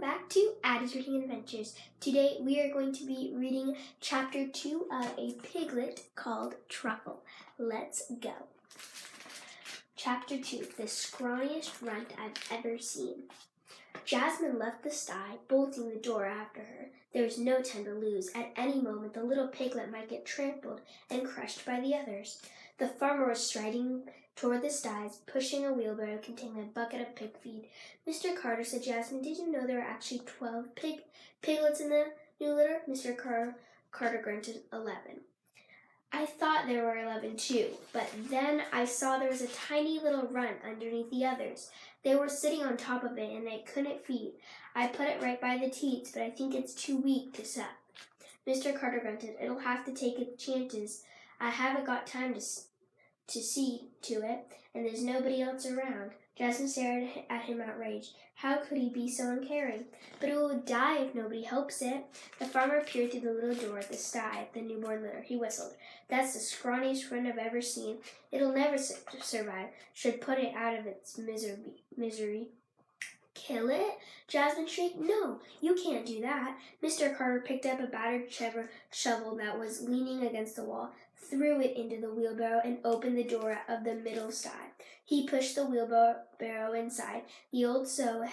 back to Addie's Reading Adventures. Today we are going to be reading Chapter 2 of a Piglet called Truffle. Let's go. Chapter 2, the scrawniest runt I've ever seen. Jasmine left the sty, bolting the door after her. There was no time to lose. At any moment the little piglet might get trampled and crushed by the others. The farmer was striding toward the styes, pushing a wheelbarrow containing a bucket of pig feed. Mr. Carter said, "Jasmine, did you know there were actually 12 piglets in the new litter?" Mr. Carter grunted. 11. I thought there were 11 too, but then I saw there was a tiny little runt underneath the others. They were sitting on top of it and they couldn't feed. I put it right by the teats, but I think it's too weak to suck." Mr. Carter grunted. "It'll have to take its chances. I haven't got time to see to it, and there's nobody else around." Jasmine stared at him outraged. How could he be so uncaring? "But it will die if nobody helps it." The farmer peered through the little door at the sty of the newborn litter. He whistled. "That's the scrawniest runt I've ever seen. It'll never survive. Should put it out of its misery." "Kill it?" Jasmine shrieked. "No, you can't do that." Mr. Carter picked up a battered shovel that was leaning against the wall, threw it into the wheelbarrow, and opened the door of the middle sty. He pushed the wheelbarrow inside. The old sow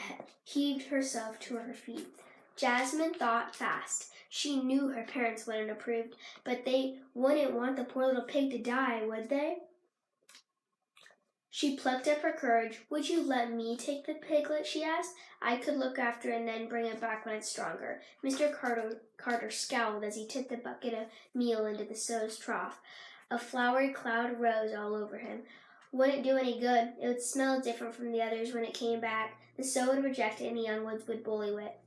heaved herself to her feet. Jasmine thought fast. She knew her parents wouldn't approve, but they wouldn't want the poor little pig to die, would they? She plucked up her courage. "Would you let me take the piglet?" she asked. "I could look after it and then bring it back when it's stronger." Mr. Carter scowled as he tipped the bucket of meal into the sow's trough. A floury cloud rose all over him. Wouldn't do any good. It would smell different from the others when it came back. The sow would reject it and the young ones would bully it.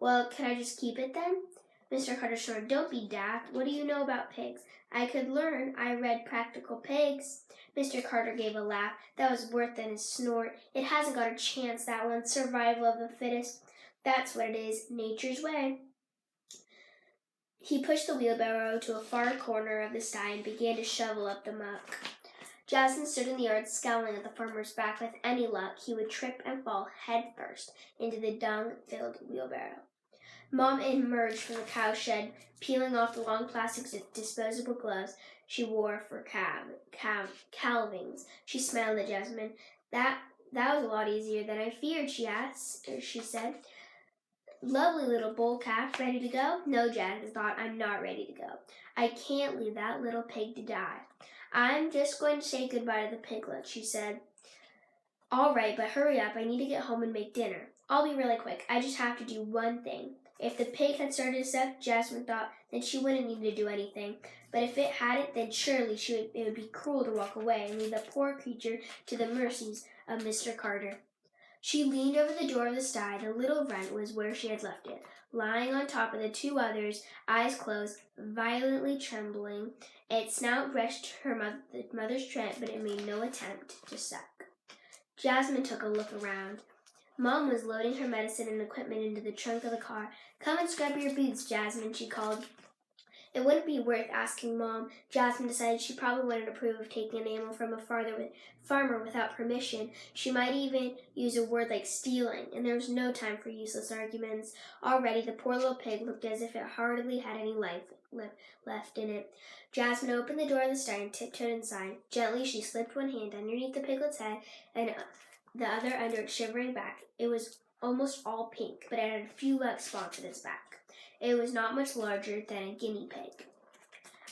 "Well, can I just keep it then?" Mr. Carter snorted. "Don't be daft. What do you know about pigs?" "I could learn. I read Practical Pigs." Mr. Carter gave a laugh that was worse than his snort. "It hasn't got a chance, that one. Survival of the fittest. That's what it is. Nature's way." He pushed the wheelbarrow to a far corner of the sty and began to shovel up the muck. Jasmine stood in the yard scowling at the farmer's back. With any luck, he would trip and fall head first into the dung-filled wheelbarrow. Mom emerged from the cow shed, peeling off the long plastic disposable gloves she wore for calvings. She smiled at Jasmine. That was a lot easier than I feared," she said. "Lovely little bull calf. Ready to go?" "No," Jasmine thought. "I'm not ready to go. I can't leave that little pig to die." "I'm just going to say goodbye to the piglet," she said. "All right, but hurry up. I need to get home and make dinner." "I'll be really quick. I just have to do one thing." If the pig had started to suck, Jasmine thought, then she wouldn't need to do anything. But if it hadn't, then surely it would be cruel to walk away and leave the poor creature to the mercies of Mr. Carter. She leaned over the door of the sty. The little runt was where she had left it, lying on top of the two others, eyes closed, violently trembling. Its snout brushed her mother's trent, but it made no attempt to suck. Jasmine took a look around. Mom was loading her medicine and equipment into the trunk of the car. "Come and scrub your boots, Jasmine," she called. It wouldn't be worth asking Mom. Jasmine decided she probably wouldn't approve of taking an animal from a farmer without permission. She might even use a word like stealing, and there was no time for useless arguments. Already the poor little pig looked as if it hardly had any life left in it. Jasmine opened the door of the sty and tiptoed inside. Gently she slipped one hand underneath the piglet's head and the other under its shivering back. It was almost all pink, but it had a few black spots on its back. It was not much larger than a guinea pig.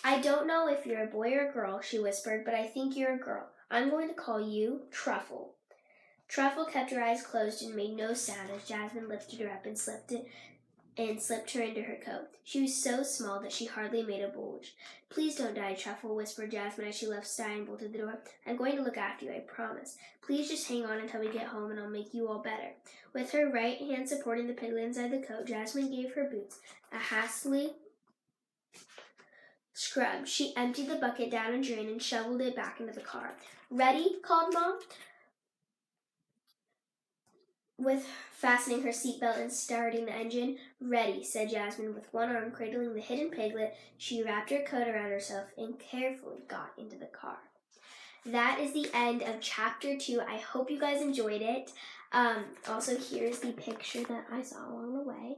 "I don't know if you're a boy or a girl," she whispered, "but I think you're a girl. I'm going to call you Truffle." Truffle kept her eyes closed and made no sound as Jasmine lifted her up and slipped her into her coat. She was so small that she hardly made a bulge. "Please don't die, Truffle," whispered Jasmine as she left sty and bolted the door. "I'm going to look after you, I promise. Please just hang on until we get home and I'll make you all better." With her right hand supporting the piglet inside the coat, Jasmine gave her boots a hastily scrub. She emptied the bucket down a drain and shoveled it back into the car. "Ready?" called Mom, with fastening her seatbelt and starting the engine. "Ready," said Jasmine. With one arm cradling the hidden piglet, she wrapped her coat around herself and carefully got into the car. That is the end of Chapter 2. I hope you guys enjoyed it. Also, here's the picture that I saw along the way.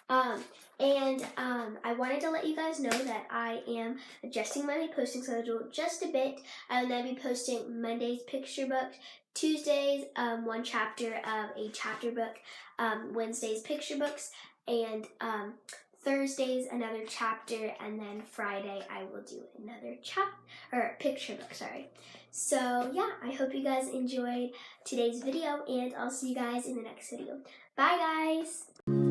I wanted to let you guys know that I am adjusting my posting schedule just a bit. I will now be posting Mondays picture books, Tuesdays one chapter of a chapter book, Wednesdays picture books, and Thursdays another chapter, and then Friday I will do another picture book. Sorry. So yeah, I hope you guys enjoyed today's video, and I'll see you guys in the next video. Bye guys!